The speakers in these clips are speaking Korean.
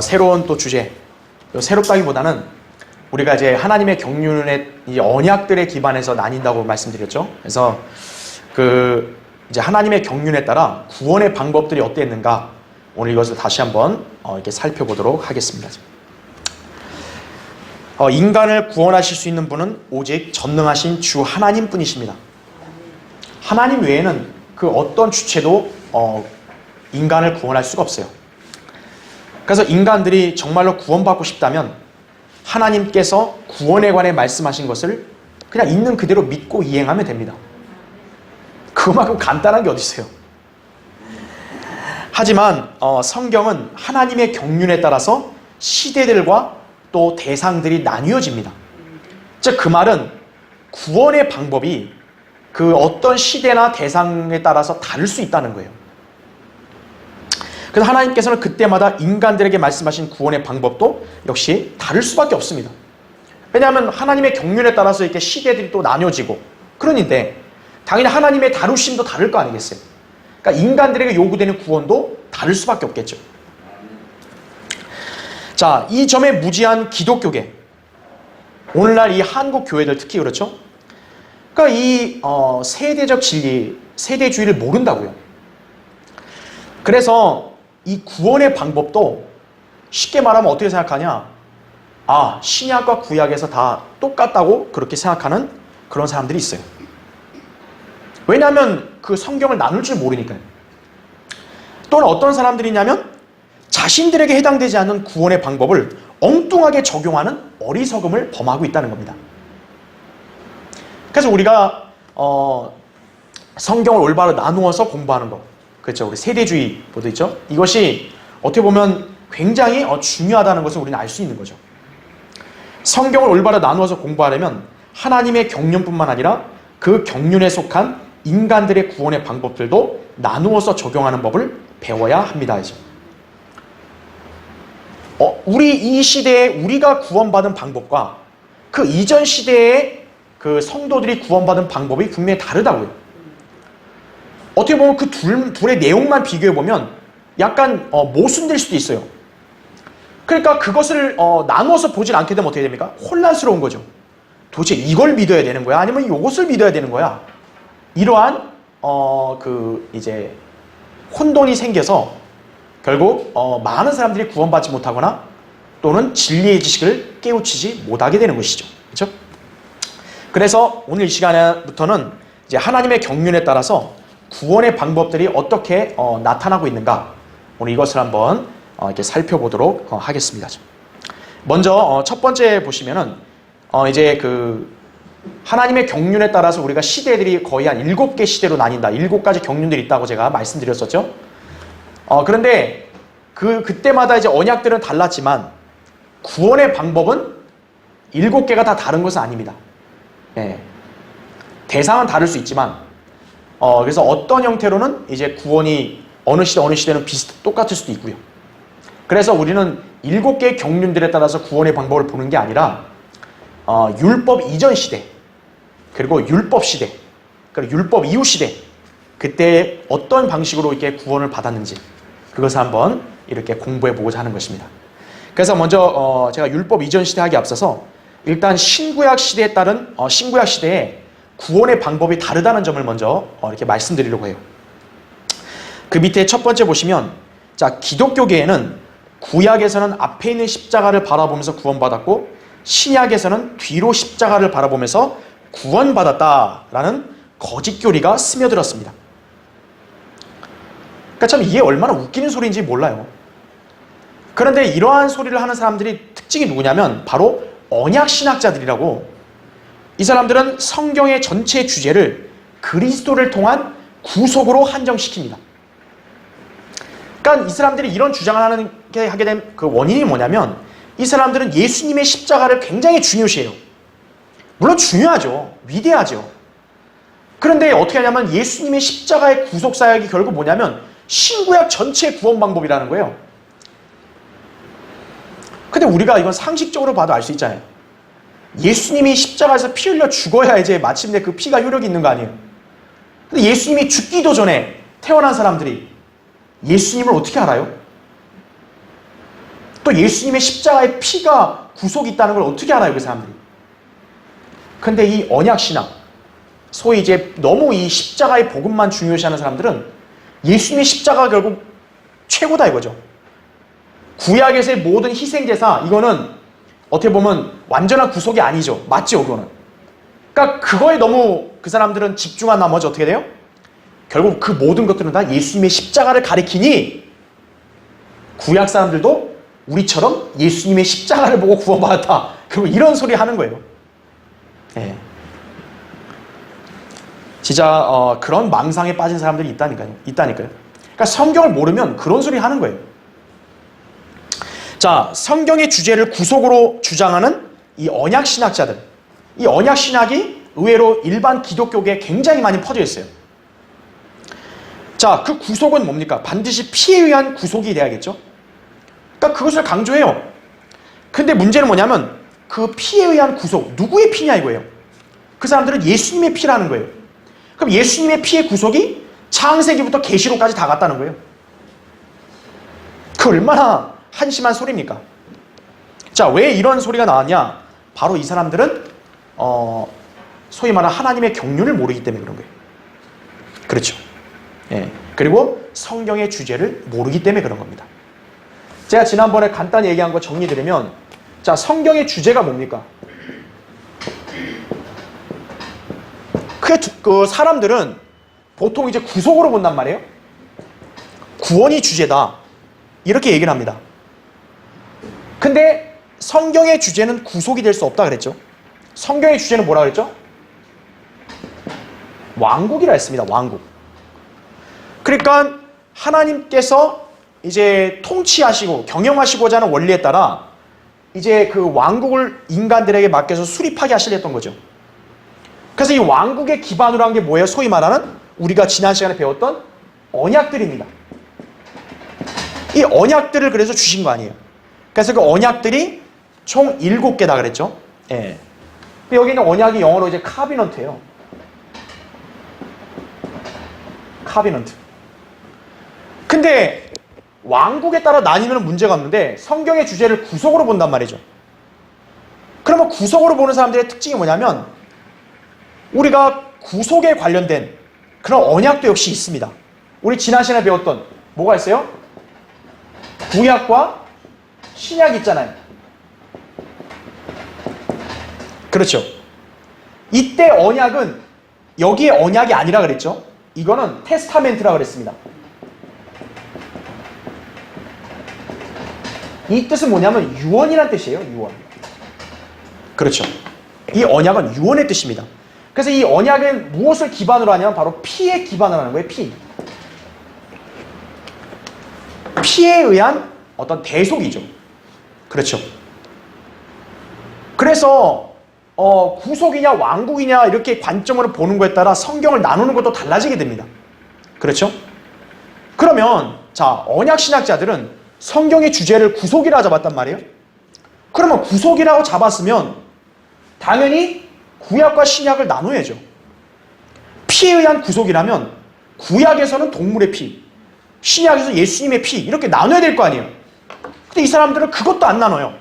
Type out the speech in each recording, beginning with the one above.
새로운 또 주제, 새롭다기보다는 우리가 이제 하나님의 경륜의 이 언약들에 기반해서 나뉜다고 말씀드렸죠. 그래서 이제 하나님의 경륜에 따라 구원의 방법들이 어땠는가, 오늘 이것을 다시 한번 이렇게 살펴보도록 하겠습니다. 인간을 구원하실 수 있는 분은 오직 전능하신 주 하나님뿐이십니다. 하나님 외에는 그 어떤 주체도 인간을 구원할 수가 없어요. 그래서 인간들이 정말로 구원받고 싶다면 하나님께서 구원에 관해 말씀하신 것을 그냥 있는 그대로 믿고 이행하면 됩니다. 그만큼 간단한 게 어디 있어요. 하지만 성경은 하나님의 경륜에 따라서 시대들과 또 대상들이 나뉘어집니다. 즉 그 말은 구원의 방법이 그 어떤 시대나 대상에 따라서 다를 수 있다는 거예요. 그래서 하나님께서는 그때마다 인간들에게 말씀하신 구원의 방법도 역시 다를 수밖에 없습니다. 왜냐하면 하나님의 경륜에 따라서 이렇게 시대들이 또 나뉘어지고 그러는데 당연히 하나님의 다루심도 다를 거 아니겠어요. 그러니까 인간들에게 요구되는 구원도 다를 수밖에 없겠죠. 자, 이 점에 무지한 기독교계, 오늘날 이 한국 교회들 특히 그렇죠. 그러니까 이 세대적 진리, 세대주의를 모른다고요. 그래서 이 구원의 방법도 쉽게 말하면 어떻게 생각하냐? 신약과 구약에서 다 똑같다고 그렇게 생각하는 그런 사람들이 있어요. 왜냐하면 그 성경을 나눌 줄 모르니까요. 또는 어떤 사람들이냐면 자신들에게 해당되지 않는 구원의 방법을 엉뚱하게 적용하는 어리석음을 범하고 있다는 겁니다. 그래서 우리가 성경을 올바로 나누어서 공부하는 거, 그렇죠? 우리 세대주의 보도 있죠? 이것이 어떻게 보면 굉장히 중요하다는 것을 우리는 알 수 있는 거죠. 성경을 올바로 나누어서 공부하려면 하나님의 경륜뿐만 아니라 그 경륜에 속한 인간들의 구원의 방법들도 나누어서 적용하는 법을 배워야 합니다. 우리 이 시대에 우리가 구원받은 방법과 그 이전 시대의 그 성도들이 구원받은 방법이 분명히 다르다고요. 어떻게 보면 그 둘의 내용만 비교해보면 약간 모순될 수도 있어요. 그러니까 그것을 나누어서 보질 않게 되면 어떻게 됩니까? 혼란스러운 거죠. 도대체 이걸 믿어야 되는 거야? 아니면 이것을 믿어야 되는 거야? 이러한 이제 혼돈이 생겨서 결국 많은 사람들이 구원받지 못하거나 또는 진리의 지식을 깨우치지 못하게 되는 것이죠. 그렇죠? 그래서 오늘 이 시간부터는 이제 하나님의 경륜에 따라서 구원의 방법들이 어떻게 나타나고 있는가, 오늘 이것을 한번 이렇게 살펴보도록 하겠습니다. 먼저 첫 번째 보시면은 이제 하나님의 경륜에 따라서 우리가 시대들이 거의 한 7개 시대로 나뉜다. 7가지 경륜들이 있다고 제가 말씀드렸었죠. 그런데 그때마다 이제 언약들은 달랐지만 구원의 방법은 7개가 다 다른 것은 아닙니다. 예. 대상은 다를 수 있지만 그래서 어떤 형태로는 이제 구원이 어느 시대는 똑같을 수도 있고요. 그래서 우리는 7개의 경륜들에 따라서 구원의 방법을 보는 게 아니라 율법 이전 시대, 그리고 율법 시대, 그리고 율법 이후 시대, 그때 어떤 방식으로 이렇게 구원을 받았는지 그것을 한번 이렇게 공부해보고자 하는 것입니다. 그래서 먼저 제가 율법 이전 시대 하기 앞서서 일단 신구약 시대에 따른 신구약 시대에 구원의 방법이 다르다는 점을 먼저 이렇게 말씀드리려고 해요. 그 밑에 첫 번째 보시면, 자, 기독교계에는 구약에서는 앞에 있는 십자가를 바라보면서 구원받았고 신약에서는 뒤로 십자가를 바라보면서 구원받았다라는 거짓 교리가 스며들었습니다. 그러니까 참 이게 얼마나 웃기는 소리인지 몰라요. 그런데 이러한 소리를 하는 사람들이 특징이 누구냐면 바로 언약신학자들이라고, 이 사람들은 성경의 전체 주제를 그리스도를 통한 구속으로 한정시킵니다. 그러니까 이 사람들이 이런 주장을 하게 된 그 원인이 뭐냐면 이 사람들은 예수님의 십자가를 굉장히 중요시해요. 물론 중요하죠. 위대하죠. 그런데 어떻게 하냐면 예수님의 십자가의 구속사역이 결국 뭐냐면 신구약 전체의 구원 방법이라는 거예요. 근데 우리가 이건 상식적으로 봐도 알 수 있잖아요. 예수님이 십자가에서 피 흘려 죽어야 이제 마침내 그 피가 효력이 있는 거 아니에요. 근데 예수님이 죽기도 전에 태어난 사람들이 예수님을 어떻게 알아요? 또 예수님의 십자가의 피가 구속이 있다는 걸 어떻게 알아요, 그 사람들이? 근데 이 언약신앙, 소위 이제 너무 이 십자가의 복음만 중요시하는 사람들은 예수님의 십자가가 결국 최고다 이거죠. 구약에서의 모든 희생제사, 이거는 어떻게 보면 완전한 구속이 아니죠. 맞죠, 그거는? 그러니까 그거에 너무 그 사람들은 집중한 나머지 어떻게 돼요? 결국 그 모든 것들은 다 예수님의 십자가를 가리키니 구약 사람들도 우리처럼 예수님의 십자가를 보고 구원받았다. 그리고 이런 소리 하는 거예요. 예. 진짜 그런 망상에 빠진 사람들이 있다니까요. 그러니까 성경을 모르면 그런 소리 하는 거예요. 자, 성경의 주제를 구속으로 주장하는 이 언약신학자들. 이 언약신학이 의외로 일반 기독교계에 굉장히 많이 퍼져 있어요. 자, 그 구속은 뭡니까? 반드시 피에 의한 구속이 돼야겠죠? 그러니까 그것을 강조해요. 근데 문제는 뭐냐면 그 피에 의한 구속, 누구의 피냐 이거예요. 그 사람들은 예수님의 피라는 거예요. 그럼 예수님의 피의 구속이 창세기부터 계시록까지 다 갔다는 거예요. 그 얼마나 한심한 소리입니까? 자, 왜 이런 소리가 나왔냐? 바로 이 사람들은 소위 말하는 하나님의 경륜을 모르기 때문에 그런 거예요. 그렇죠. 예. 그리고 성경의 주제를 모르기 때문에 그런 겁니다. 제가 지난번에 간단히 얘기한 거 정리드리면, 자, 성경의 주제가 뭡니까? 그 사람들은 보통 이제 구속으로 본단 말이에요. 구원이 주제다. 이렇게 얘기를 합니다. 근데 성경의 주제는 구속이 될 수 없다 그랬죠. 성경의 주제는 뭐라 그랬죠? 왕국이라 했습니다. 왕국. 그러니까 하나님께서 이제 통치하시고 경영하시고자 하는 원리에 따라 이제 그 왕국을 인간들에게 맡겨서 수립하게 하시려 했던 거죠. 그래서 이 왕국의 기반으로 한 게 뭐예요? 소위 말하는 우리가 지난 시간에 배웠던 언약들입니다. 이 언약들을 그래서 주신 거 아니에요. 그래서 그 언약들이 총 7개다 그랬죠. 예. 여기 있는 언약이 영어로 이제 카비넌트예요. 카비넌트. 근데 왕국에 따라 나뉘면 문제가 없는데 성경의 주제를 구속으로 본단 말이죠. 그러면 구속으로 보는 사람들의 특징이 뭐냐면 우리가 구속에 관련된 그런 언약도 역시 있습니다. 우리 지난 시간에 배웠던 뭐가 있어요? 구약과 신약이 있잖아요. 그렇죠. 이때 언약은 여기에 언약이 아니라 그랬죠. 이거는 테스타멘트라 그랬습니다. 이 뜻은 뭐냐면 유언이란 뜻이에요. 유언. 그렇죠. 이 언약은 유언의 뜻입니다. 그래서 이 언약은 무엇을 기반으로 하냐면 바로 피에 기반을 하는 거예요. 피. 피에 의한 어떤 대속이죠. 그렇죠. 그래서 구속이냐 왕국이냐 이렇게 관점으로 보는 거에 따라 성경을 나누는 것도 달라지게 됩니다. 그렇죠? 그러면 자, 언약신학자들은 성경의 주제를 구속이라 잡았단 말이에요. 그러면 구속이라고 잡았으면 당연히 구약과 신약을 나눠야죠. 피에 의한 구속이라면 구약에서는 동물의 피, 신약에서 예수님의 피 이렇게 나눠야 될 거 아니에요. 근데 이 사람들은 그것도 안 나눠요.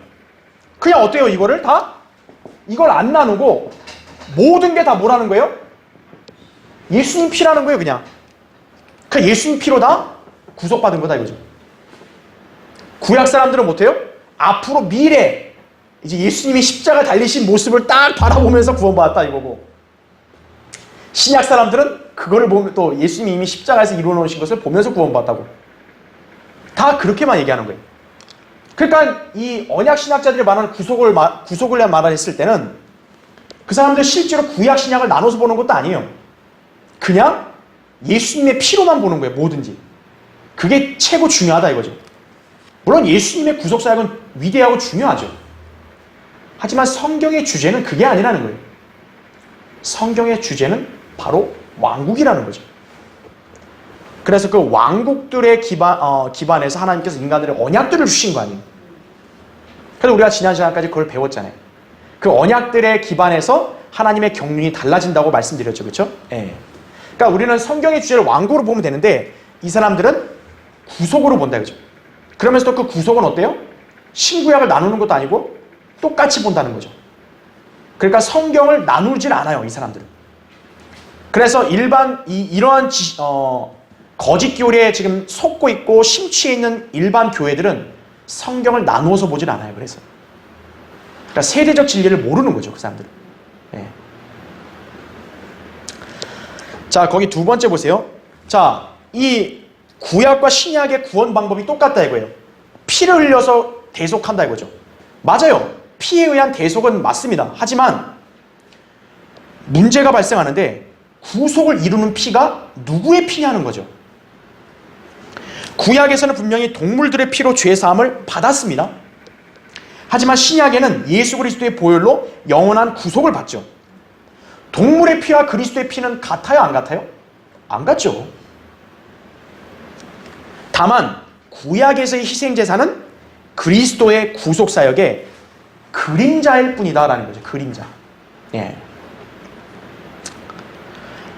그냥 어때요? 이거를 다? 이걸 안 나누고 모든 게 다 뭐라는 거예요? 예수님 피라는 거예요. 그냥 예수님 피로 다 구속받은 거다 이거죠. 구약 사람들은 못해요? 앞으로 미래 이제 예수님이 십자가 달리신 모습을 딱 바라보면서 구원받았다 이거고, 신약 사람들은 그거를 보면 또 예수님이 이미 십자가에서 이루어놓으신 것을 보면서 구원받았다고. 다 그렇게만 얘기하는 거예요. 그러니까 이 언약 신학자들이 말하는 구속을 말했을 때는 그 사람들 실제로 구약 신약을 나눠서 보는 것도 아니에요. 그냥 예수님의 피로만 보는 거예요. 뭐든지. 그게 최고 중요하다 이거죠. 물론 예수님의 구속 사역은 위대하고 중요하죠. 하지만 성경의 주제는 그게 아니라는 거예요. 성경의 주제는 바로 왕국이라는 거죠. 그래서 그 왕국들의 기반에서 하나님께서 인간들의 언약들을 주신 거 아니에요. 그래서 우리가 지난 시간까지 그걸 배웠잖아요. 그 언약들의 기반에서 하나님의 경륜이 달라진다고 말씀드렸죠. 그렇죠? 예. 그러니까 우리는 성경의 주제를 왕국으로 보면 되는데 이 사람들은 구속으로 본다. 그죠? 그러면서 또 그 구속은 어때요? 신구약을 나누는 것도 아니고 똑같이 본다는 거죠. 그러니까 성경을 나누질 않아요, 이 사람들은. 그래서 이러한 거짓 교리에 지금 속고 있고 심취해 있는 일반 교회들은 성경을 나누어서 보질 않아요. 그러니까 세대적 진리를 모르는 거죠, 그 사람들은. 네. 자, 거기 두 번째 보세요. 자, 이 구약과 신약의 구원 방법이 똑같다 이거예요. 피를 흘려서 대속한다 이거죠. 맞아요. 피에 의한 대속은 맞습니다. 하지만 문제가 발생하는데 구속을 이루는 피가 누구의 피냐는 거죠. 구약에서는 분명히 동물들의 피로 죄사함을 받았습니다. 하지만 신약에는 예수 그리스도의 보혈로 영원한 구속을 받죠. 동물의 피와 그리스도의 피는 같아요, 안 같아요? 안 같죠. 다만 구약에서의 희생제사는 그리스도의 구속사역의 그림자일 뿐이다라는 거죠. 그림자. 예.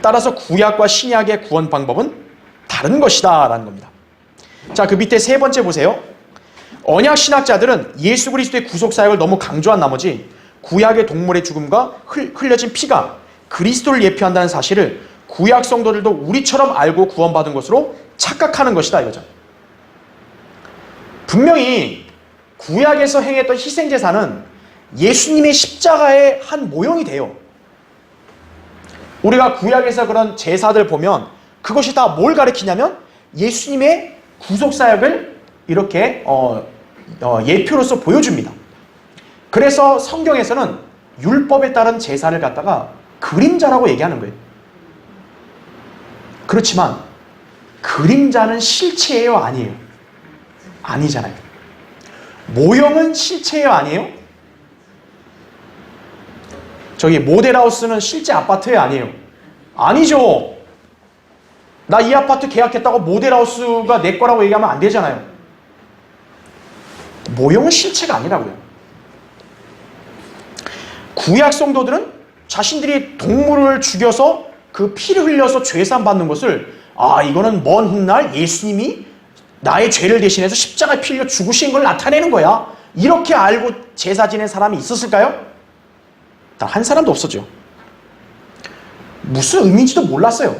따라서 구약과 신약의 구원 방법은 다른 것이다라는 겁니다. 자, 그 밑에 세 번째 보세요. 언약 신학자들은 예수 그리스도의 구속사역을 너무 강조한 나머지 구약의 동물의 죽음과 흘려진 피가 그리스도를 예표한다는 사실을 구약 성도들도 우리처럼 알고 구원받은 것으로 착각하는 것이다 이거죠. 분명히 구약에서 행했던 희생제사는 예수님의 십자가의 한 모형이 돼요. 우리가 구약에서 그런 제사들 보면 그것이 다 뭘 가리키냐면 예수님의 구속사역을 이렇게 예표로서 보여줍니다. 그래서 성경에서는 율법에 따른 제사를 갖다가 그림자라고 얘기하는 거예요. 그렇지만 그림자는 실체예요, 아니에요? 아니잖아요. 모형은 실체예요, 아니에요? 저기 모델하우스는 실제 아파트예요, 아니에요? 아니죠. 나 이 아파트 계약했다고 모델하우스가 내 거라고 얘기하면 안 되잖아요. 모형은 실체가 아니라고요. 구약 성도들은 자신들이 동물을 죽여서 그 피를 흘려서 죄산 받는 것을 이거는 먼 훗날 예수님이 나의 죄를 대신해서 십자가에 피 흘려 죽으신 걸 나타내는 거야. 이렇게 알고 제사 지낸 사람이 있었을까요? 단 한 사람도 없었죠. 무슨 의미인지도 몰랐어요.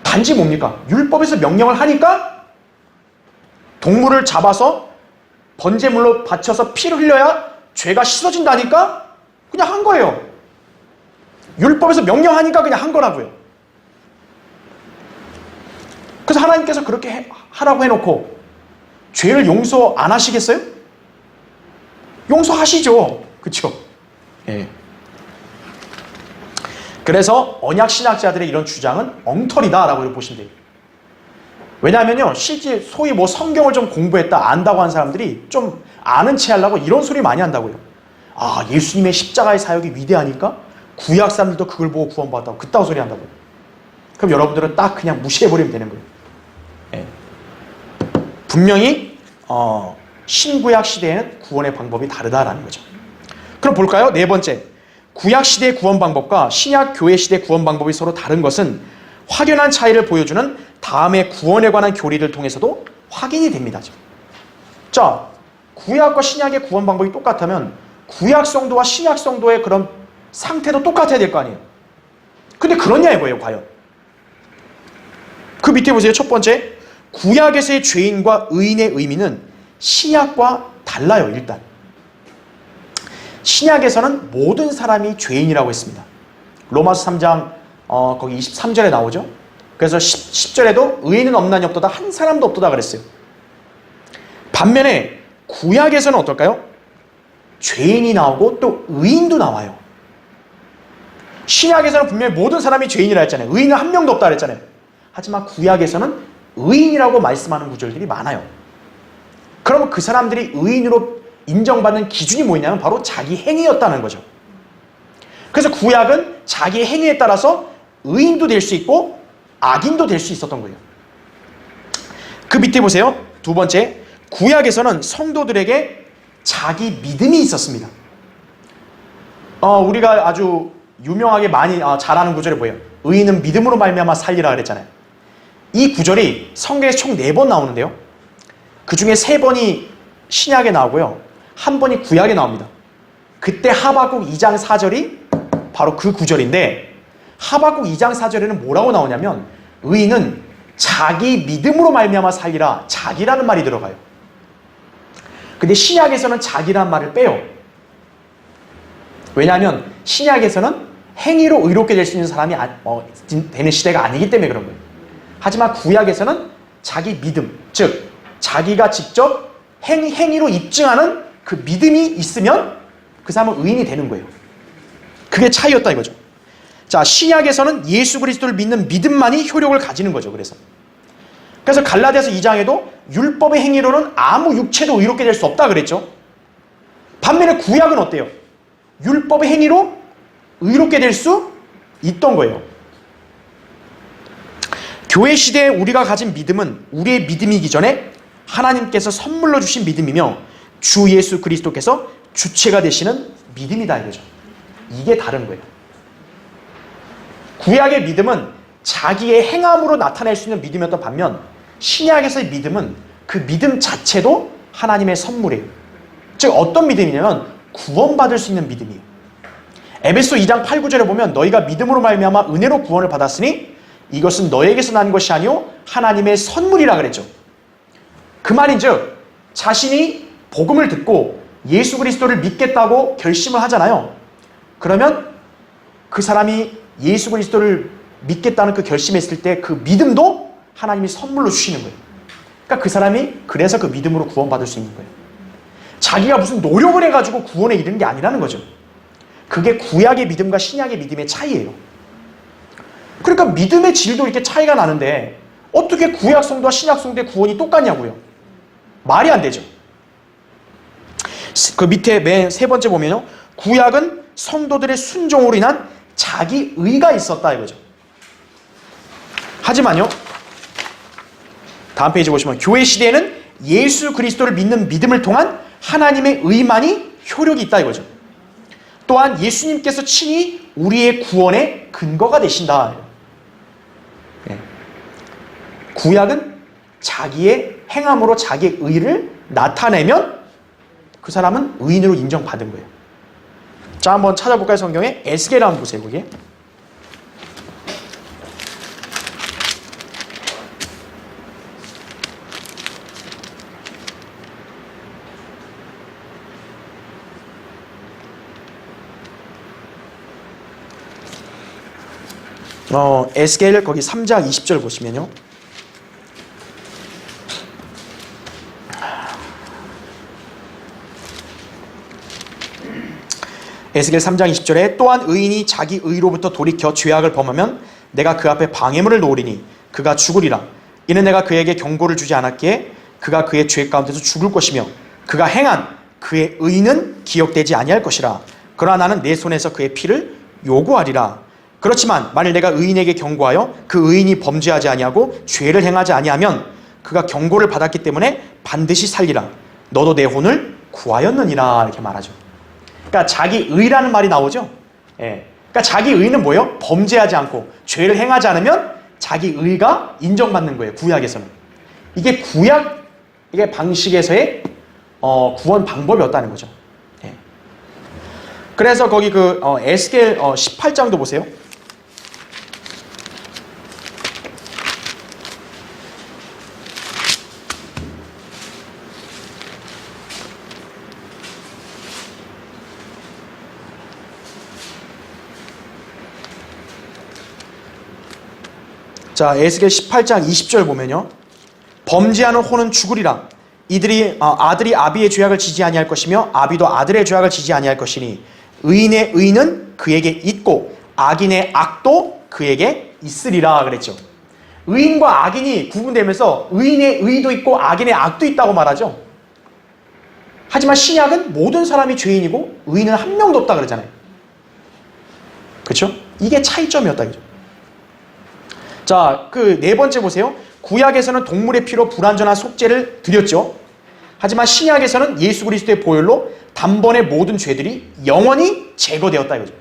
단지 뭡니까? 율법에서 명령을 하니까 동물을 잡아서 번제물로 바쳐서 피를 흘려야 죄가 씻어진다니까 그냥 한 거예요. 율법에서 명령하니까 그냥 한 거라고요. 그래서 하나님께서 그렇게 하라고 해놓고 죄를 용서 안 하시겠어요? 용서하시죠. 그렇죠? 예. 그래서 언약 신학자들의 이런 주장은 엉터리다라고 보시면 돼요. 왜냐하면요, 실제 소위 뭐 성경을 좀 공부했다, 안다고 한 사람들이 좀 아는 체 하려고 이런 소리 많이 한다고요. 예수님의 십자가의 사역이 위대하니까 구약 사람들도 그걸 보고 구원받았다고 그따구 소리 한다고요. 그럼 여러분들은 딱 그냥 무시해버리면 되는 거예요. 예. 분명히 신구약 시대에는 구원의 방법이 다르다라는 거죠. 그럼 볼까요? 네 번째, 구약 시대의 구원 방법과 신약 교회 시대의 구원 방법이 서로 다른 것은 확연한 차이를 보여주는 다음의 구원에 관한 교리를 통해서도 확인이 됩니다. 자, 구약과 신약의 구원 방법이 똑같다면 구약 성도와 신약 성도의 그런 상태도 똑같아야 될 거 아니에요. 근데 그러냐 이거예요, 과연. 그 밑에 보세요. 첫 번째, 구약에서의 죄인과 의인의 의미는 신약과 달라요. 일단 신약에서는 모든 사람이 죄인이라고 했습니다. 로마서 3장 거기 23절에 나오죠. 그래서 10절에도 의인은 없나니 없도다, 한 사람도 없도다 그랬어요. 반면에 구약에서는 어떨까요? 죄인이 나오고 또 의인도 나와요. 신약에서는 분명히 모든 사람이 죄인이라 했잖아요. 의인은 한 명도 없다 그랬잖아요. 하지만 구약에서는 의인이라고 말씀하는 구절들이 많아요. 그러면 그 사람들이 의인으로 인정받는 기준이 뭐냐면 바로 자기 행위였다는 거죠. 그래서 구약은 자기 행위에 따라서 의인도 될 수 있고 악인도 될 수 있었던 거예요. 그 밑에 보세요. 두 번째, 구약에서는 성도들에게 자기 믿음이 있었습니다. 우리가 아주 유명하게 많이 잘 아는 구절이 뭐예요? 의인은 믿음으로 말미암아 살리라 그랬잖아요. 이 구절이 성경에서 총 4번 나오는데요. 그 중에 3번이 신약에 나오고요. 한 번이 구약에 나옵니다. 그때 하박국 2장 4절이 바로 그 구절인데, 하박국 2장 4절에는 뭐라고 나오냐면 의인은 자기 믿음으로 말미암아 살리라, 자기라는 말이 들어가요. 근데 신약에서는 자기라는 말을 빼요. 왜냐하면 신약에서는 행위로 의롭게 될 수 있는 사람이 되는 시대가 아니기 때문에 그런 거예요. 하지만 구약에서는 자기 믿음, 즉 자기가 직접 행위로 입증하는 그 믿음이 있으면 그 사람은 의인이 되는 거예요. 그게 차이였다 이거죠. 자, 신약에서는 예수 그리스도를 믿는 믿음만이 효력을 가지는 거죠. 그래서 갈라디아서 2장에도 율법의 행위로는 아무 육체도 의롭게 될 수 없다 그랬죠. 반면에 구약은 어때요? 율법의 행위로 의롭게 될 수 있던 거예요. 교회 시대에 우리가 가진 믿음은 우리의 믿음이기 전에 하나님께서 선물로 주신 믿음이며 주 예수 그리스도께서 주체가 되시는 믿음이다 이거죠. 이게 다른 거예요. 구약의 믿음은 자기의 행함으로 나타낼 수 있는 믿음이었던 반면 신약에서의 믿음은 그 믿음 자체도 하나님의 선물이에요. 즉 어떤 믿음이냐면 구원받을 수 있는 믿음이에요. 에베소 2장 8, 9절에 보면 너희가 믿음으로 말미암아 은혜로 구원을 받았으니 이것은 너에게서 난 것이 아니요 하나님의 선물이라 그랬죠. 그 말인즉 자신이 복음을 듣고 예수 그리스도를 믿겠다고 결심을 하잖아요. 그러면 그 사람이 예수 그리스도를 믿겠다는 그 결심했을 때 그 믿음도 하나님이 선물로 주시는 거예요. 그러니까 그 사람이 그래서 그 믿음으로 구원받을 수 있는 거예요. 자기가 무슨 노력을 해가지고 구원에 이르는 게 아니라는 거죠. 그게 구약의 믿음과 신약의 믿음의 차이예요. 그러니까 믿음의 질도 이렇게 차이가 나는데 어떻게 구약 성도와 신약 성도의 구원이 똑같냐고요. 말이 안 되죠. 그 밑에 맨 세 번째 보면요. 구약은 성도들의 순종으로 인한 자기 의가 있었다 이거죠. 하지만요. 다음 페이지 보시면 교회 시대에는 예수 그리스도를 믿는 믿음을 통한 하나님의 의만이 효력이 있다 이거죠. 또한 예수님께서 친히 우리의 구원의 근거가 되신다. 네. 구약은 자기의 행함으로 자기의 의를 나타내면 그 사람은 의인으로 인정받은 거예요. 자, 한번 찾아볼까요? 성경에 에스겔을 한번 보세요. 거기에. 에스겔 거기 3장 20절 보시면요. 에스겔 3장 20절에 또한 의인이 자기 의로부터 돌이켜 죄악을 범하면 내가 그 앞에 방해물을 놓으리니 그가 죽으리라. 이는 내가 그에게 경고를 주지 않았기에 그가 그의 죄 가운데서 죽을 것이며 그가 행한 그의 의는 기억되지 아니할 것이라. 그러나 나는 내 손에서 그의 피를 요구하리라. 그렇지만 만일 내가 의인에게 경고하여 그 의인이 범죄하지 아니하고 죄를 행하지 아니하면 그가 경고를 받았기 때문에 반드시 살리라. 너도 내 혼을 구하였느니라. 이렇게 말하죠. 그러니까 자기 의라는 말이 나오죠. 예. 그러니까 자기 의는 뭐예요? 범죄하지 않고 죄를 행하지 않으면 자기 의가 인정받는 거예요. 구약에서는. 이게 이게 방식에서의 구원 방법이었다는 거죠. 예. 그래서 거기 에스겔 18장도 보세요. 자, 에스겔 18장 20절 보면요. 범죄하는 혼은 죽으리라. 아들이 아비의 죄악을 지지 아니할 것이며 아비도 아들의 죄악을 지지 아니할 것이니 의인의 의는 그에게 있고 악인의 악도 그에게 있으리라 그랬죠. 의인과 악인이 구분되면서 의인의 의도 있고 악인의 악도 있다고 말하죠. 하지만 신약은 모든 사람이 죄인이고 의인은 한 명도 없다 그러잖아요. 그렇죠? 이게 차이점이었다 이죠. 자, 그 네 번째 보세요. 구약에서는 동물의 피로 불완전한 속죄를 드렸죠. 하지만 신약에서는 예수 그리스도의 보혈로 단번에 모든 죄들이 영원히 제거되었다 이거죠.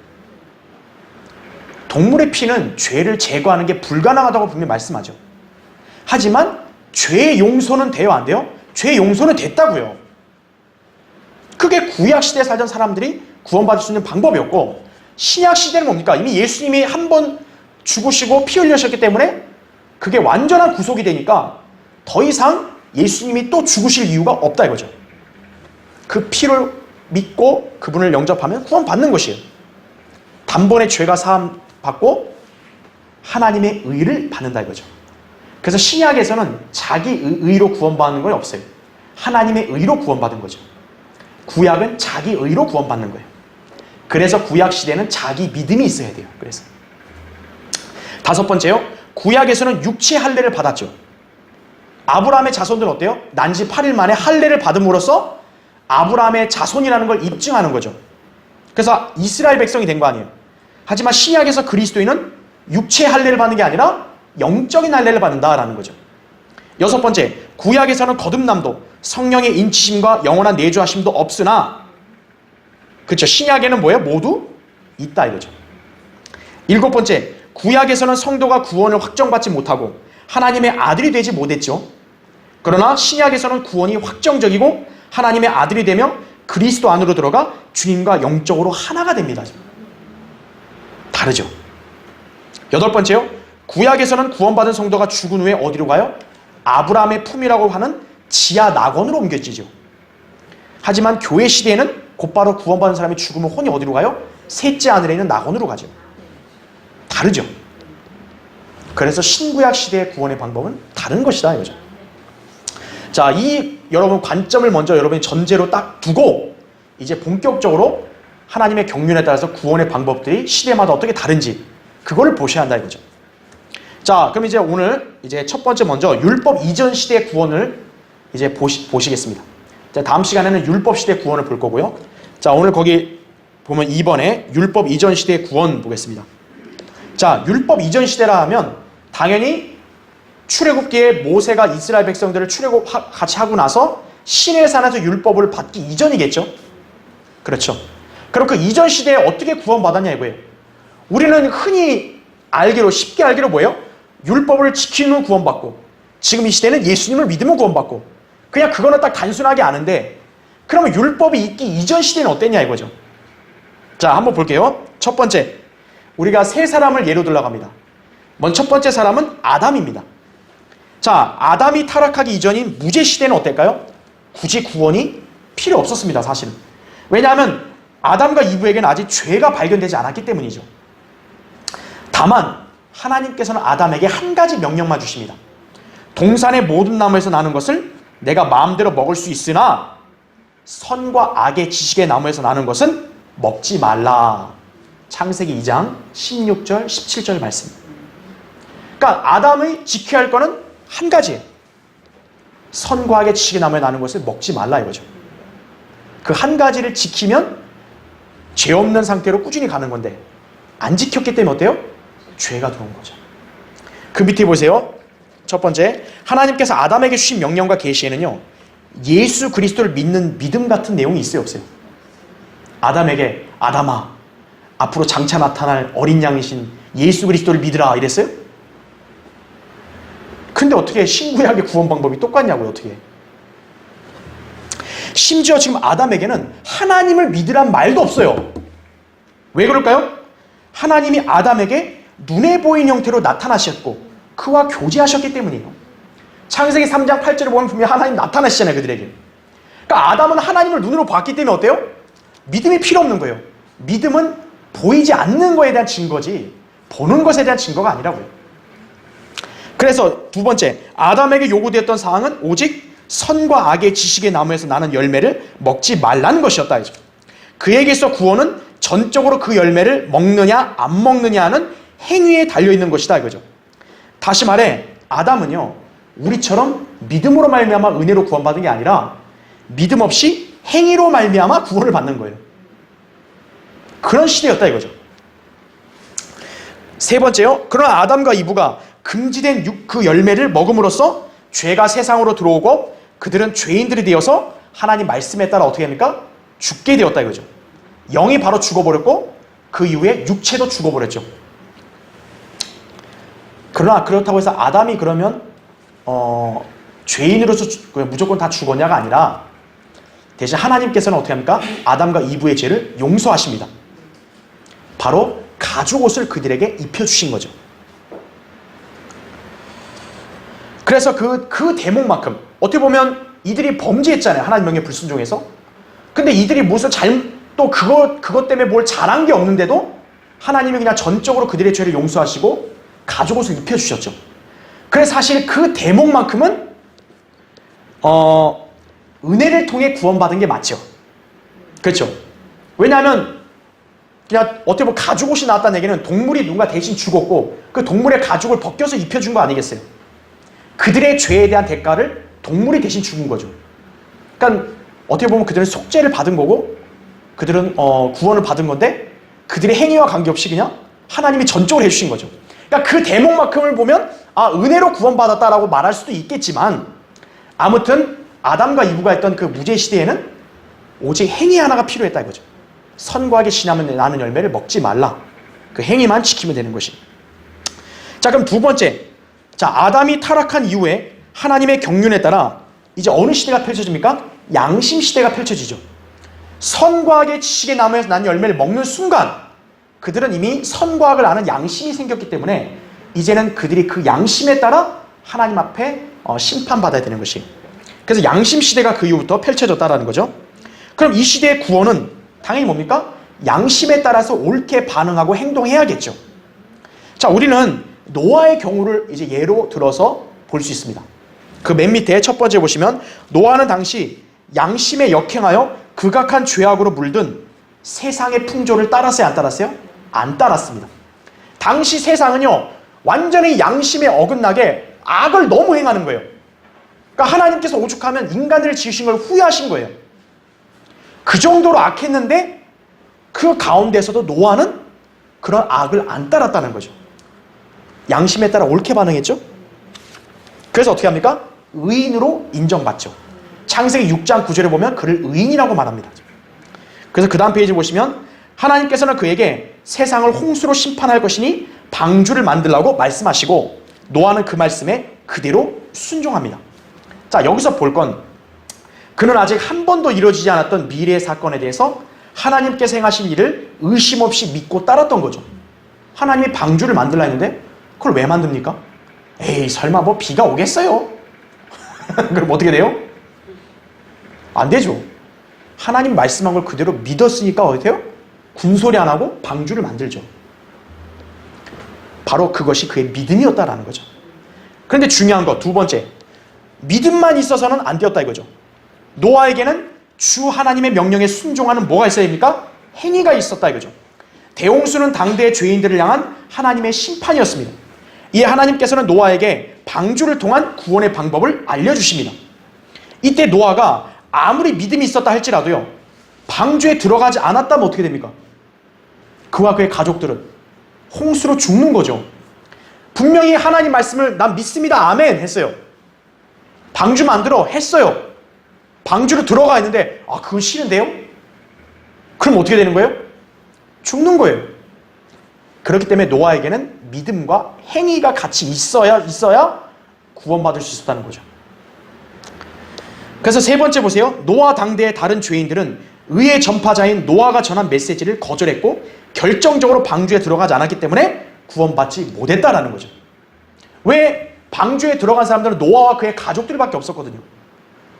동물의 피는 죄를 제거하는 게 불가능하다고 분명히 말씀하죠. 하지만 죄 용서는 돼요, 안 돼요? 죄 용서는 됐다고요. 그게 구약시대에 살던 사람들이 구원받을 수 있는 방법이었고, 신약시대는 뭡니까? 이미 예수님이 한 번 죽으시고 피 흘리셨기 때문에 그게 완전한 구속이 되니까 더 이상 예수님이 또 죽으실 이유가 없다 이거죠. 그 피를 믿고 그분을 영접하면 구원받는 것이에요. 단번에 죄가 사함 받고 하나님의 의를 받는다 이거죠. 그래서 신약에서는 자기 의로 구원받는 건 없어요. 하나님의 의로 구원받은 거죠. 구약은 자기 의로 구원받는 거예요. 그래서 구약 시대는 자기 믿음이 있어야 돼요. 그래서 다섯 번째요. 구약에서는 육체 할례를 받았죠. 아브라함의 자손들은 어때요? 난지 8일 만에 할례를 받음으로써 아브라함의 자손이라는 걸 입증하는 거죠. 그래서 이스라엘 백성이 된 거 아니에요. 하지만 신약에서 그리스도인은 육체 할례를 받는 게 아니라 영적인 할례를 받는다라는 거죠. 여섯 번째, 구약에서는 거듭남도 성령의 인치심과 영원한 내주하심도 없으나, 그렇죠, 신약에는 뭐예요? 모두 있다 이거죠. 일곱 번째, 구약에서는 성도가 구원을 확정받지 못하고 하나님의 아들이 되지 못했죠. 그러나 신약에서는 구원이 확정적이고 하나님의 아들이 되며 그리스도 안으로 들어가 주님과 영적으로 하나가 됩니다. 다르죠. 여덟 번째요. 구약에서는 구원받은 성도가 죽은 후에 어디로 가요? 아브라함의 품이라고 하는 지하 낙원으로 옮겨지죠. 하지만 교회 시대에는 곧바로 구원받은 사람이 죽으면 혼이 어디로 가요? 셋째 하늘에 있는 낙원으로 가죠. 다르죠. 그래서 신구약 시대의 구원의 방법은 다른 것이다 이거죠. 자, 이 여러분 관점을 먼저 여러분이 전제로 딱 두고 이제 본격적으로 하나님의 경륜에 따라서 구원의 방법들이 시대마다 어떻게 다른지 그거를 보셔야 한다 이거죠. 자, 그럼 이제 오늘 이제 첫 번째 먼저 율법 이전 시대의 구원을 이제 보시겠습니다. 자, 다음 시간에는 율법 시대 구원을 볼 거고요. 자, 오늘 거기 보면 2번에 율법 이전 시대의 구원 보겠습니다. 자, 율법 이전 시대라 하면 당연히 출애굽기에 모세가 이스라엘 백성들을 출애굽 같이 하고 나서 시내산에서 율법을 받기 이전이겠죠. 그렇죠. 그럼 그 이전 시대에 어떻게 구원받았냐 이거예요. 우리는 흔히 알기로 쉽게 알기로 뭐예요? 율법을 지키는 구원받고, 지금 이 시대는 예수님을 믿으면 구원받고, 그냥 그거는 딱 단순하게 아는데, 그러면 율법이 있기 이전 시대는 어땠냐 이거죠. 자, 한번 볼게요. 첫 번째, 우리가 세 사람을 예로 들라고 합니다. 먼저 첫 번째 사람은 아담입니다. 자, 아담이 타락하기 이전인 무죄 시대는 어떨까요? 굳이 구원이 필요 없었습니다, 사실은. 왜냐하면 아담과 이브에게는 아직 죄가 발견되지 않았기 때문이죠. 다만 하나님께서는 아담에게 한 가지 명령만 주십니다. 동산의 모든 나무에서 나는 것을 내가 마음대로 먹을 수 있으나 선과 악의 지식의 나무에서 나는 것은 먹지 말라. 창세기 2장 16절 17절 말씀. 그러니까 아담이 지켜야 할 거는 한 가지예요. 선과 악의 지식의 나무에 나는 것을 먹지 말라 이거죠. 그 한 가지를 지키면 죄 없는 상태로 꾸준히 가는 건데 안 지켰기 때문에 어때요? 죄가 들어온 거죠. 그 밑에 보세요. 첫 번째, 하나님께서 아담에게 주신 명령과 계시에는요, 예수 그리스도를 믿는 믿음 같은 내용이 있어요, 없어요? 아담에게 아담아, 앞으로 장차 나타날 어린 양이신 예수 그리스도를 믿으라 이랬어요? 근데 어떻게 신구약의 구원 방법이 똑같냐고요, 어떻게? 심지어 지금 아담에게는 하나님을 믿으란 말도 없어요. 왜 그럴까요? 하나님이 아담에게 눈에 보이는 형태로 나타나셨고 그와 교제하셨기 때문이에요. 창세기 3장 8절에 보면 분명히 하나님 나타나시잖아요, 그들에게. 그러니까 아담은 하나님을 눈으로 봤기 때문에 어때요? 믿음이 필요 없는 거예요. 믿음은 보이지 않는 것에 대한 증거지 보는 것에 대한 증거가 아니라고요. 그래서 두 번째, 아담에게 요구되었던 사항은 오직 선과 악의 지식의 나무에서 나는 열매를 먹지 말라는 것이었다. 그에게서 구원은 전적으로 그 열매를 먹느냐 안 먹느냐 하는 행위에 달려있는 것이다 이거죠. 다시 말해 아담은요, 우리처럼 믿음으로 말미암아 은혜로 구원받은 게 아니라 믿음 없이 행위로 말미암아 구원을 받는 거예요. 그런 시대였다 이거죠. 세 번째요, 그러나 아담과 이브가 금지된 그 열매를 먹음으로써 죄가 세상으로 들어오고 그들은 죄인들이 되어서 하나님 말씀에 따라 어떻게 합니까? 죽게 되었다 이거죠. 영이 바로 죽어버렸고 그 이후에 육체도 죽어버렸죠. 그러나 그렇다고 해서 아담이 그러면 죄인으로서 무조건 다 죽었냐가 아니라 대신 하나님께서는 어떻게 합니까? 아담과 이브의 죄를 용서하십니다. 바로 가죽 옷을 그들에게 입혀주신 거죠. 그래서 그 대목만큼 어떻게 보면 이들이 범죄했잖아요. 하나님 명령에 불순종해서. 근데 이들이 무슨 또 그것 때문에 뭘 잘한 게 없는데도 하나님이 그냥 전적으로 그들의 죄를 용서하시고 가죽 옷을 입혀주셨죠. 그래서 사실 그 대목만큼은 은혜를 통해 구원받은 게 맞죠. 그렇죠. 왜냐하면 그냥 어떻게 보면 가죽 옷이 나왔다는 얘기는 동물이 누군가 대신 죽었고 그 동물의 가죽을 벗겨서 입혀준 거 아니겠어요? 그들의 죄에 대한 대가를 동물이 대신 죽은 거죠. 그러니까 어떻게 보면 그들은 속죄를 받은 거고 그들은 구원을 받은 건데 그들의 행위와 관계없이 그냥 하나님이 전적으로 해주신 거죠. 그러니까 그 대목만큼을 보면 은혜로 구원받았다라고 말할 수도 있겠지만 아무튼 아담과 이브가 했던 그 무죄 시대에는 오직 행위 하나가 필요했다 이거죠. 선과 악의 신하면 나는 열매를 먹지 말라. 그 행위만 지키면 되는 것이. 자, 그럼 두 번째. 자, 아담이 타락한 이후에 하나님의 경륜에 따라 이제 어느 시대가 펼쳐집니까? 양심 시대가 펼쳐지죠. 선과 악의 지식의 나무에서 난 열매를 먹는 순간 그들은 이미 선과 악을 아는 양심이 생겼기 때문에 이제는 그들이 그 양심에 따라 하나님 앞에 심판받아야 되는 것이. 그래서 양심 시대가 그 이후부터 펼쳐졌다라는 거죠. 그럼 이 시대의 구원은 당연히 뭡니까? 양심에 따라서 옳게 반응하고 행동해야겠죠. 자, 우리는 노아의 경우를 이제 예로 들어서 볼 수 있습니다. 그 맨 밑에 첫 번째 보시면 노아는 당시 양심에 역행하여 극악한 죄악으로 물든 세상의 풍조를 따랐어요? 안 따랐어요? 안 따랐습니다. 당시 세상은요 완전히 양심에 어긋나게 악을 너무 행하는 거예요. 그러니까 하나님께서 오죽하면 인간들을 지으신 걸 후회하신 거예요. 그 정도로 악했는데 그 가운데서도 노아는 그런 악을 안 따랐다는 거죠. 양심에 따라 옳게 반응했죠. 그래서 어떻게 합니까? 의인으로 인정받죠. 창세기 6장 9절에 보면 그를 의인이라고 말합니다. 그래서 그 다음 페이지 보시면 하나님께서는 그에게 세상을 홍수로 심판할 것이니 방주를 만들라고 말씀하시고 노아는 그 말씀에 그대로 순종합니다. 자, 여기서 볼 건 그는 아직 한 번도 이루어지지 않았던 미래의 사건에 대해서 하나님께서 행하신 일을 의심 없이 믿고 따랐던 거죠. 하나님이 방주를 만들라 했는데 그걸 왜 만듭니까? 에이, 설마 뭐 비가 오겠어요? 그럼 어떻게 돼요? 안 되죠. 하나님 말씀한 걸 그대로 믿었으니까 어떻게 해요? 군소리 안 하고 방주를 만들죠. 바로 그것이 그의 믿음이었다라는 거죠. 그런데 중요한 거 두 번째, 믿음만 있어서는 안 되었다 이거죠. 노아에게는 주 하나님의 명령에 순종하는 뭐가 있어야 됩니까? 행위가 있었다 이거죠. 대홍수는 당대의 죄인들을 향한 하나님의 심판이었습니다. 이에 하나님께서는 노아에게 방주를 통한 구원의 방법을 알려주십니다. 이때 노아가 아무리 믿음이 있었다 할지라도요 방주에 들어가지 않았다면 어떻게 됩니까? 그와 그의 가족들은 홍수로 죽는 거죠. 분명히 하나님 말씀을 난 믿습니다 아멘 했어요. 방주 만들어 했어요. 방주로 들어가 있는데 그건 싫은데요? 그럼 어떻게 되는 거예요? 죽는 거예요. 그렇기 때문에 노아에게는 믿음과 행위가 같이 있어야 구원받을 수 있었다는 거죠. 그래서 세 번째 보세요. 노아 당대의 다른 죄인들은 의의 전파자인 노아가 전한 메시지를 거절했고 결정적으로 방주에 들어가지 않았기 때문에 구원받지 못했다라는 거죠. 왜 방주에 들어간 사람들은 노아와 그의 가족들밖에 없었거든요.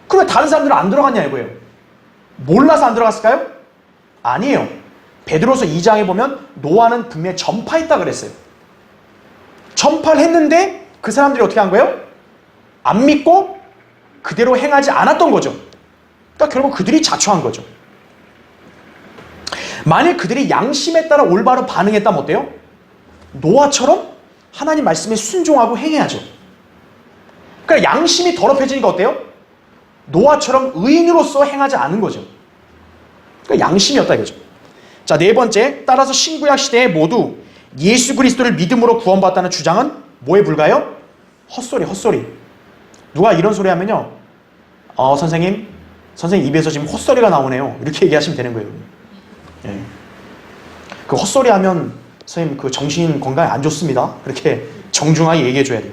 그러면 다른 사람들은 안 들어갔냐 이거예요. 몰라서 안 들어갔을까요? 아니에요. 베드로서 2장에 보면 노아는 분명히 전파했다 그랬어요. 전파를 했는데 그 사람들이 어떻게 한 거예요? 안 믿고 그대로 행하지 않았던 거죠. 그러니까 결국 그들이 자초한 거죠. 만일 그들이 양심에 따라 올바로 반응했다면 어때요? 노아처럼 하나님 말씀에 순종하고 행해야죠. 그러니까 양심이 더럽혀지니까 어때요? 노아처럼 의인으로서 행하지 않은 거죠. 그러니까 양심이었다 이거죠. 자, 네 번째, 따라서 신구약 시대에 모두 예수 그리스도를 믿음으로 구원받았다는 주장은 뭐에 불과해요? 헛소리. 누가 이런 소리 하면요, 선생님 입에서 지금 헛소리가 나오네요. 이렇게 얘기하시면 되는 거예요. 예. 그 헛소리 하면 선생님 그 정신 건강에 안 좋습니다. 그렇게 정중하게 얘기해 줘야 돼요.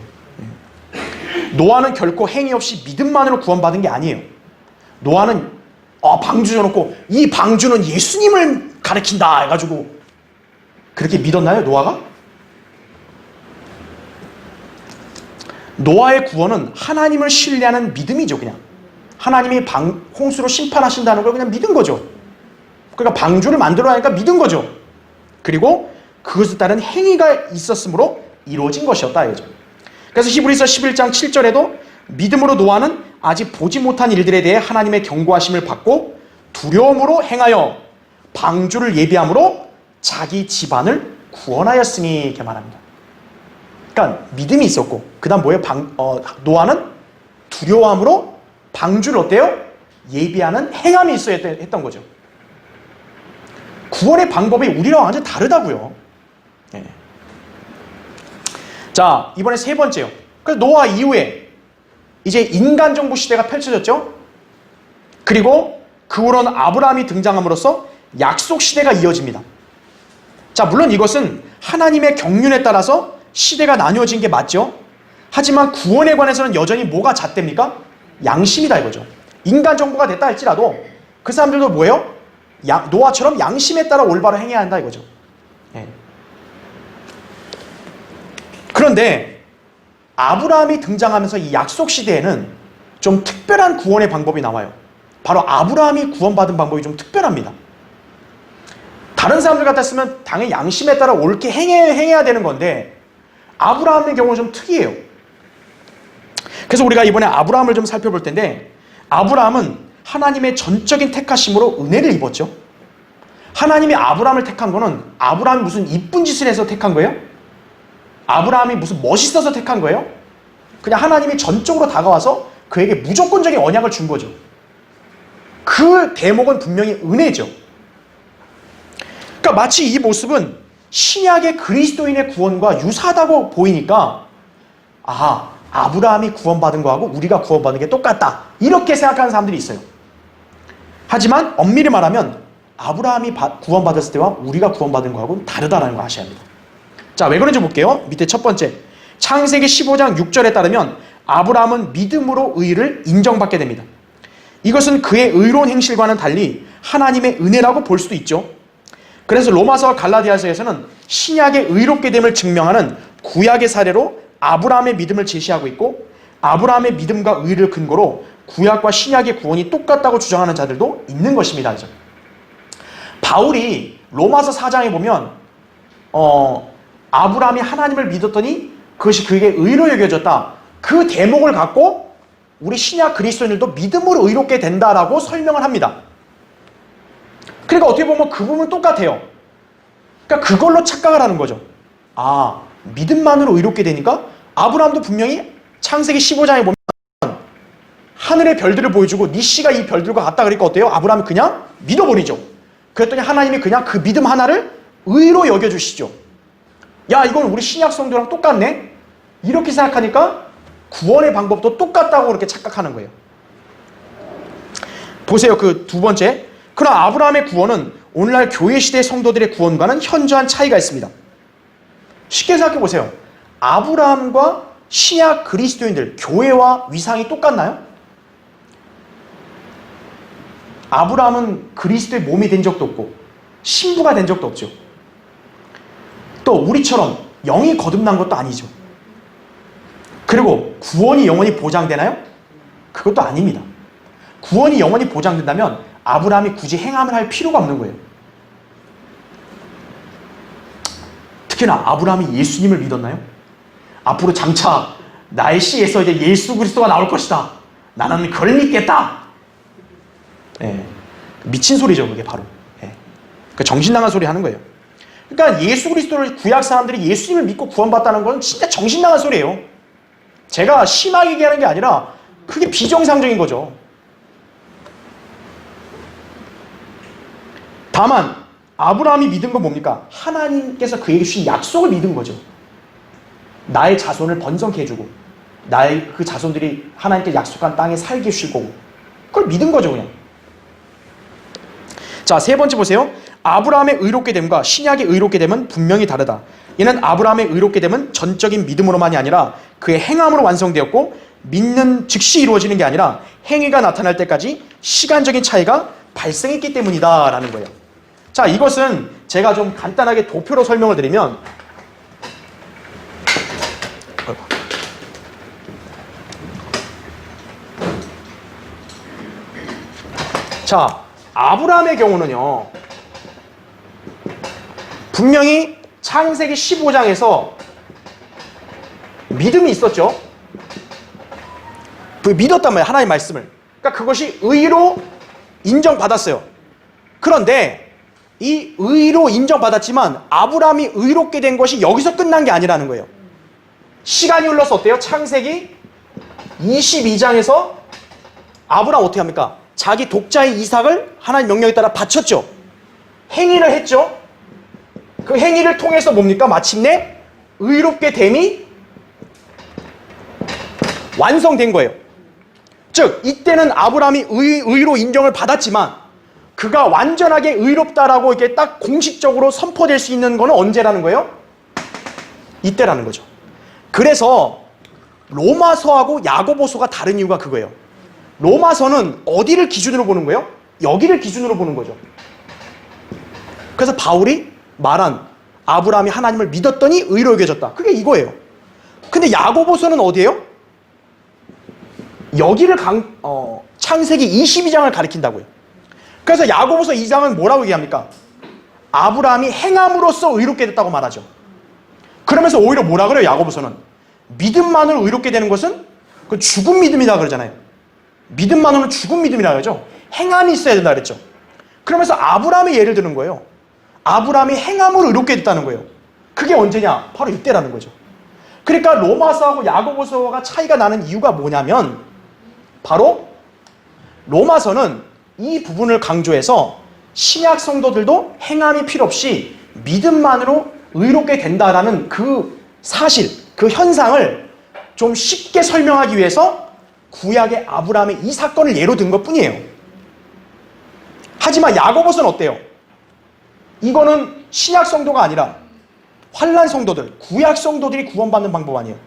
예. 노아는 결코 행위 없이 믿음만으로 구원받은 게 아니에요. 노아는 방주 줘놓고 이 방주는 예수님을 가리킨다 해가지고 그렇게 믿었나요, 노아가? 노아의 구원은 하나님을 신뢰하는 믿음이죠. 그냥 하나님이 홍수로 심판하신다는 걸 그냥 믿은 거죠. 그러니까 방주를 만들어야 하니까 믿은 거죠. 그리고 그것에 따른 행위가 있었으므로 이루어진 것이었다 이거죠. 그래서 히브리서 11장 7절에도 믿음으로 노아는 아직 보지 못한 일들에 대해 하나님의 경고하심을 받고 두려움으로 행하여 방주를 예비함으로 자기 집안을 구원하였으니 이렇게 말합니다. 그러니까 믿음이 있었고 그 다음 뭐예요? 노아는 두려움으로 방주를 어때요? 예비하는 행함이 있어야 했던 거죠. 구원의 방법이 우리랑 완전 다르다고요. 네. 자, 이번에 세 번째요. 그래서 노아 이후에 이제 인간 정부 시대가 펼쳐졌죠. 그리고 그 후로는 아브라함이 등장함으로써 약속 시대가 이어집니다. 자, 물론 이것은 하나님의 경륜에 따라서 시대가 나뉘어진 게 맞죠. 하지만 구원에 관해서는 여전히 뭐가 잣대입니까? 양심이다 이거죠. 인간 정부가 됐다 할지라도 그 사람들도 뭐예요? 노아처럼 양심에 따라 올바로 행해야 한다 이거죠. 네. 그런데 아브라함이 등장하면서 이 약속 시대에는 좀 특별한 구원의 방법이 나와요. 바로 아브라함이 구원받은 방법이 좀 특별합니다. 다른 사람들 같았으면 당연히 양심에 따라 옳게 행해야 되는 건데 아브라함의 경우는 좀 특이해요. 그래서 우리가 이번에 아브라함을 좀 살펴볼 텐데 아브라함은 하나님의 전적인 택하심으로 은혜를 입었죠. 하나님이 아브라함을 택한 거는 아브라함이 무슨 이쁜 짓을 해서 택한 거예요? 아브라함이 무슨 멋있어서 택한 거예요? 그냥 하나님이 전적으로 다가와서 그에게 무조건적인 언약을 준 거죠. 그 대목은 분명히 은혜죠. 그러니까 마치 이 모습은 신약의 그리스도인의 구원과 유사하다고 보이니까 아브라함이 구원받은 거하고 우리가 구원받은 게 똑같다 이렇게 생각하는 사람들이 있어요. 하지만 엄밀히 말하면 아브라함이 구원받았을 때와 우리가 구원받은 거하고는 다르다는 걸 아셔야 합니다. 자, 왜 그런지 볼게요. 밑에 첫 번째 창세기 15장 6절에 따르면 아브라함은 믿음으로 의를 인정받게 됩니다. 이것은 그의 의로운 행실과는 달리 하나님의 은혜라고 볼 수도 있죠. 그래서 로마서와 갈라디아서에서는 신약의 의롭게 됨을 증명하는 구약의 사례로 아브라함의 믿음을 제시하고 있고 아브라함의 믿음과 의를 근거로 구약과 신약의 구원이 똑같다고 주장하는 자들도 있는 것입니다. 바울이 로마서 4장에 보면 아브라함이 하나님을 믿었더니 그것이 그에게 의로 여겨졌다. 그 대목을 갖고 우리 신약 그리스도인들도 믿음으로 의롭게 된다라고 설명을 합니다. 그러니까 어떻게 보면 그 부분은 똑같아요. 그러니까 그걸로 착각을 하는 거죠. 믿음만으로 의롭게 되니까 아브라함도 분명히 창세기 15장에 보면 하늘의 별들을 보여주고 네 씨가 이 별들과 같다 그러니까 어때요? 아브라함이 그냥 믿어버리죠. 그랬더니 하나님이 그냥 그 믿음 하나를 의로 여겨주시죠. 야, 이건 우리 신약 성도랑 똑같네? 이렇게 생각하니까 구원의 방법도 똑같다고 그렇게 착각하는 거예요. 보세요. 그 두 번째. 그러나 아브라함의 구원은 오늘날 교회 시대 성도들의 구원과는 현저한 차이가 있습니다. 쉽게 생각해 보세요. 아브라함과 신약 그리스도인들, 교회와 위상이 똑같나요? 아브라함은 그리스도의 몸이 된 적도 없고 신부가 된 적도 없죠. 또 우리처럼 영이 거듭난 것도 아니죠. 그리고 구원이 영원히 보장되나요? 그것도 아닙니다. 구원이 영원히 보장된다면 아브라함이 굳이 행함을 할 필요가 없는 거예요. 특히나 아브라함이 예수님을 믿었나요? 앞으로 장차 나의 씨에서 이제 예수 그리스도가 나올 것이다. 나는 그걸 믿겠다. 네. 미친 소리죠, 그게 바로. 네. 그 정신 나간 소리 하는 거예요. 그러니까 예수 그리스도를 구약 사람들이 예수님을 믿고 구원받다는 건 진짜 정신 나간 소리예요. 제가 심하게 얘기하는 게 아니라 그게 비정상적인 거죠. 다만 아브라함이 믿은 건 뭡니까? 하나님께서 그에게 주신 약속을 믿은 거죠. 나의 자손을 번성케 해주고 나의 그 자손들이 하나님께 약속한 땅에 살게 해주실 거고 그걸 믿은 거죠, 그냥. 자, 세 번째 보세요. 아브라함의 의롭게 됨과 신약의 의롭게 됨은 분명히 다르다. 이는 아브라함의 의롭게 됨은 전적인 믿음으로만이 아니라 그의 행함으로 완성되었고 믿는 즉시 이루어지는 게 아니라 행위가 나타날 때까지 시간적인 차이가 발생했기 때문이다라는 거예요. 자, 이것은 제가 좀 간단하게 도표로 설명을 드리면 자, 아브라함의 경우는요. 분명히 창세기 15장에서 믿음이 있었죠. 믿었단 말이에요. 하나님의 말씀을. 그러니까 그것이 의로 인정받았어요. 그런데 이 의로 인정받았지만 아브라함이 의롭게 된 것이 여기서 끝난 게 아니라는 거예요. 시간이 흘러서 어때요? 창세기 22장에서 아브라함 어떻게 합니까? 자기 독자의 이삭을 하나님 명령에 따라 바쳤죠. 행위를 했죠. 그 행위를 통해서 뭡니까? 마침내 의롭게 됨이 완성된 거예요. 즉 이때는 아브라함이 의로 인정을 받았지만 그가 완전하게 의롭다라고 이렇게 딱 공식적으로 선포될 수 있는 거는 언제라는 거예요? 이때라는 거죠. 그래서 로마서하고 야고보서가 다른 이유가 그거예요. 로마서는 어디를 기준으로 보는 거예요? 여기를 기준으로 보는 거죠. 그래서 바울이 말한 아브라함이 하나님을 믿었더니 의로 여겨졌다. 그게 이거예요. 근데 야고보서는 어디예요? 여기를 창세기 22장을 가리킨다고요. 그래서 야고보서 2장은 뭐라고 얘기합니까? 아브라함이 행함으로써 의롭게 됐다고 말하죠. 그러면서 오히려 뭐라 그래요? 야고보서는 믿음만으로 의롭게 되는 것은 그 죽은 믿음이다 그러잖아요. 믿음만으로는 죽은 믿음이라고 하죠. 행함이 있어야 된다 그랬죠. 그러면서 아브라함의 예를 드는 거예요. 아브라함이 행함으로 의롭게 됐다는 거예요. 그게 언제냐? 바로 이때라는 거죠. 그러니까 로마서하고 야고보서가 차이가 나는 이유가 뭐냐면 바로 로마서는 이 부분을 강조해서 신약 성도들도 행함이 필요 없이 믿음만으로 의롭게 된다라는 그 사실, 그 현상을 좀 쉽게 설명하기 위해서 구약의 아브라함의 이 사건을 예로 든 것뿐이에요. 하지만 야고보서는 어때요? 이거는 신약 성도가 아니라 환난 성도들, 구약 성도들이 구원받는 방법 아니에요.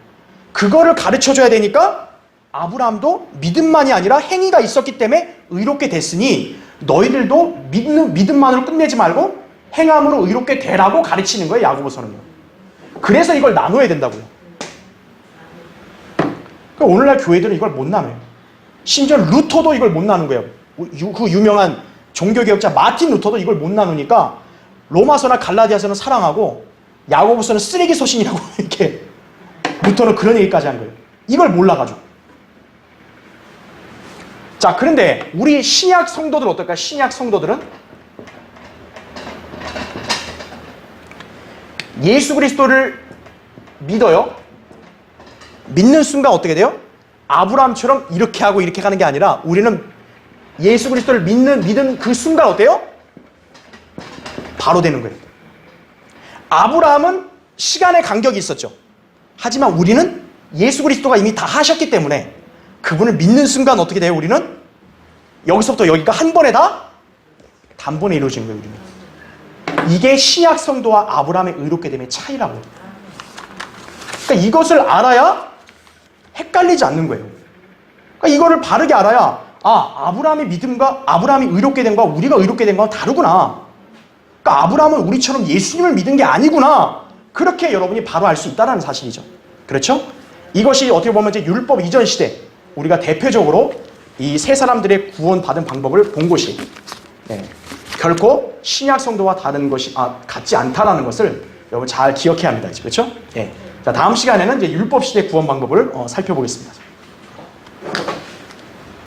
그거를 가르쳐줘야 되니까 아브라함도 믿음만이 아니라 행위가 있었기 때문에 의롭게 됐으니 너희들도 믿음만으로 끝내지 말고 행함으로 의롭게 되라고 가르치는 거예요. 야고보서는요. 그래서 이걸 나눠야 된다고요. 그러니까 오늘날 교회들은 이걸 못 나눠요. 심지어 루터도 이걸 못 나눈 거예요. 그 유명한 종교개혁자 마틴 루터도 이걸 못 나누니까 로마서나 갈라디아서는 사랑하고 야고보서는 쓰레기 서신이라고 이렇게 루터는 그런 얘기까지 한 거예요. 이걸 몰라가지고. 자, 그런데 우리 신약 성도들 어떨까요? 신약 성도들은 예수 그리스도를 믿어요. 믿는 순간 어떻게 돼요? 아브라함처럼 이렇게 하고 이렇게 가는 게 아니라 우리는 예수 그리스도를 믿은 그 순간 어때요? 바로 되는 거예요. 아브라함은 시간의 간격이 있었죠. 하지만 우리는 예수 그리스도가 이미 다 하셨기 때문에 그분을 믿는 순간 어떻게 돼요? 우리는 여기서부터 여기가 한 번에 다 단번에 이루어진 거예요. 우리는. 이게 신약 성도와 아브라함의 의롭게 됨의 차이라고. 그러니까 이것을 알아야 헷갈리지 않는 거예요. 그러니까 이거를 바르게 알아야 아브라함의 믿음과 아브라함이 의롭게 된 거와 우리가 의롭게 된 거와 다르구나. 그러니까 아브라함은 우리처럼 예수님을 믿은 게 아니구나. 그렇게 여러분이 바로 알 수 있다는 사실이죠. 그렇죠? 이것이 어떻게 보면 이제 율법 이전 시대 우리가 대표적으로 이 세 사람들의 구원받은 방법을 본 것이 결코 신약 성도와 다른 것이 같지 않다라는 것을 여러분 잘 기억해야 합니다. 그렇죠? 자, 다음 시간에는 이제 율법 시대 구원 방법을 살펴보겠습니다.